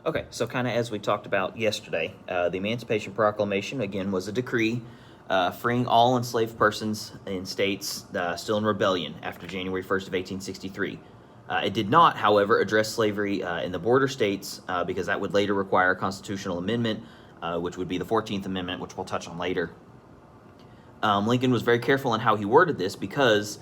Okay, so kind of as we talked about yesterday, the Emancipation Proclamation, again, was a decree freeing all enslaved persons in states still in rebellion after January 1st of 1863. It did not, however, address slavery in the border states because that would later require a constitutional amendment, which would be the 14th Amendment, which we'll touch on later. Lincoln was very careful in how he worded this because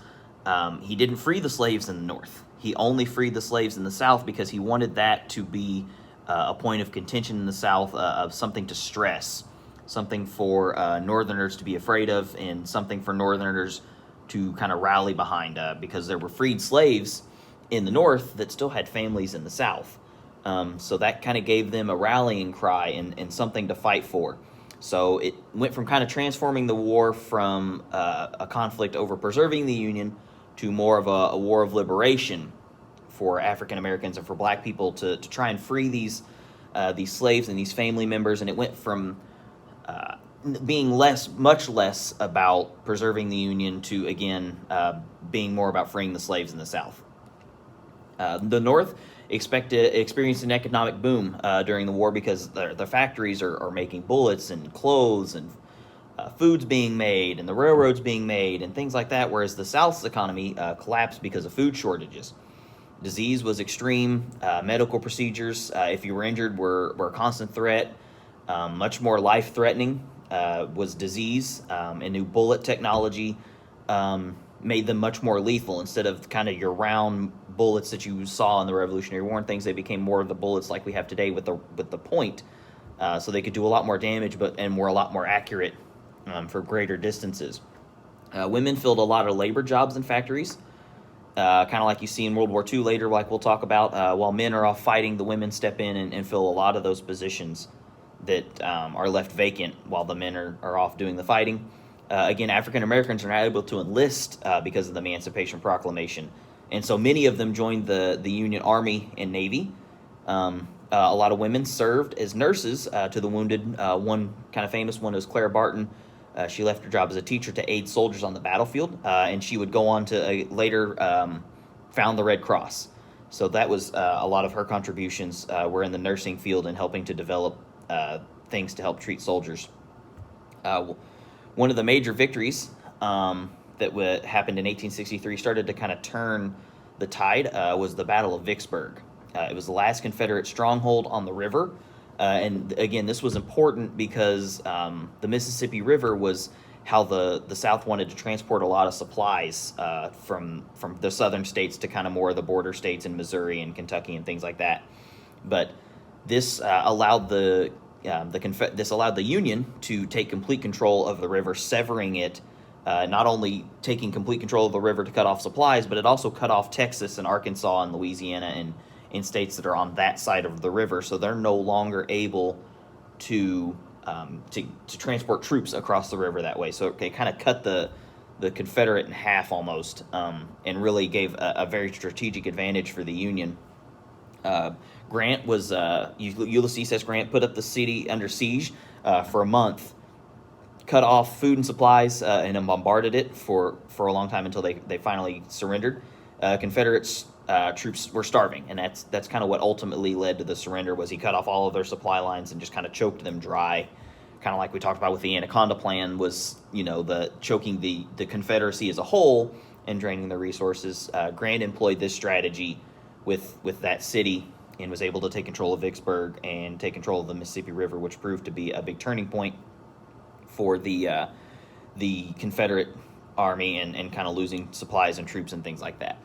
he didn't free the slaves in the North. He only freed the slaves in the South because he wanted that to be a point of contention in the South, of something to stress, something for Northerners to be afraid of, and something for Northerners to kind of rally behind, because there were freed slaves in the North that still had families in the South. So that kind of gave them a rallying cry and something to fight for. So it went from kind of transforming the war from a conflict over preserving the Union to more of a war of liberation for African Americans and for Black people to try and free these slaves and these family members. And it went from being much less about preserving the Union to, again, being more about freeing the slaves in the South. The North experienced an economic boom during the war because the factories are making bullets and clothes and food's being made and the railroads being made and things like that, whereas the South's economy collapsed because of food shortages. Disease was extreme. Medical procedures, if you were injured, were a constant threat. Much more life-threatening was disease, and new bullet technology made them much more lethal. Instead of kind of your round bullets that you saw in the Revolutionary War and things, they became more of the bullets like we have today with the point, so they could do a lot more damage, and were a lot more accurate for greater distances. Women filled a lot of labor jobs in factories, kind of like you see in World War II later, like we'll talk about. While men are off fighting, the women step in and fill a lot of those positions that are left vacant while the men are off doing the fighting. Again, African Americans are not able to enlist because of the Emancipation Proclamation, and so many of them joined the Union Army and Navy. A lot of women served as nurses to the wounded. One kind of famous one was Clara Barton. She left her job as a teacher to aid soldiers on the battlefield, and she would go on to later found the Red Cross. So that was a lot of her contributions were in the nursing field and helping to develop things to help treat soldiers. One of the major victories that happened in 1863 started to kind of turn the tide was the Battle of Vicksburg. It was the last Confederate stronghold on the river. And again, this was important because the Mississippi River was how the South wanted to transport a lot of supplies from the southern states to kind of more of the border states in Missouri and Kentucky and things like that. But this allowed the Union to take complete control of the river, severing it. Not only taking complete control of the river to cut off supplies, but it also cut off Texas and Arkansas and Louisiana and in states that are on that side of the river, so they're no longer able to transport troops across the river that way. So it kind of cut the Confederate in half almost, and really gave a very strategic advantage for the Union. Grant was Ulysses S. Grant put up the city under siege for a month, cut off food and supplies, and then bombarded it for a long time until they finally surrendered. Confederates troops were starving, and that's kind of what ultimately led to the surrender. Was he cut off all of their supply lines and just kind of choked them dry, kind of like we talked about with the Anaconda Plan, was the choking the Confederacy as a whole and draining their resources. Grant employed this strategy with that city and was able to take control of Vicksburg and take control of the Mississippi River, which proved to be a big turning point for the Confederate army and kind of losing supplies and troops and things like that.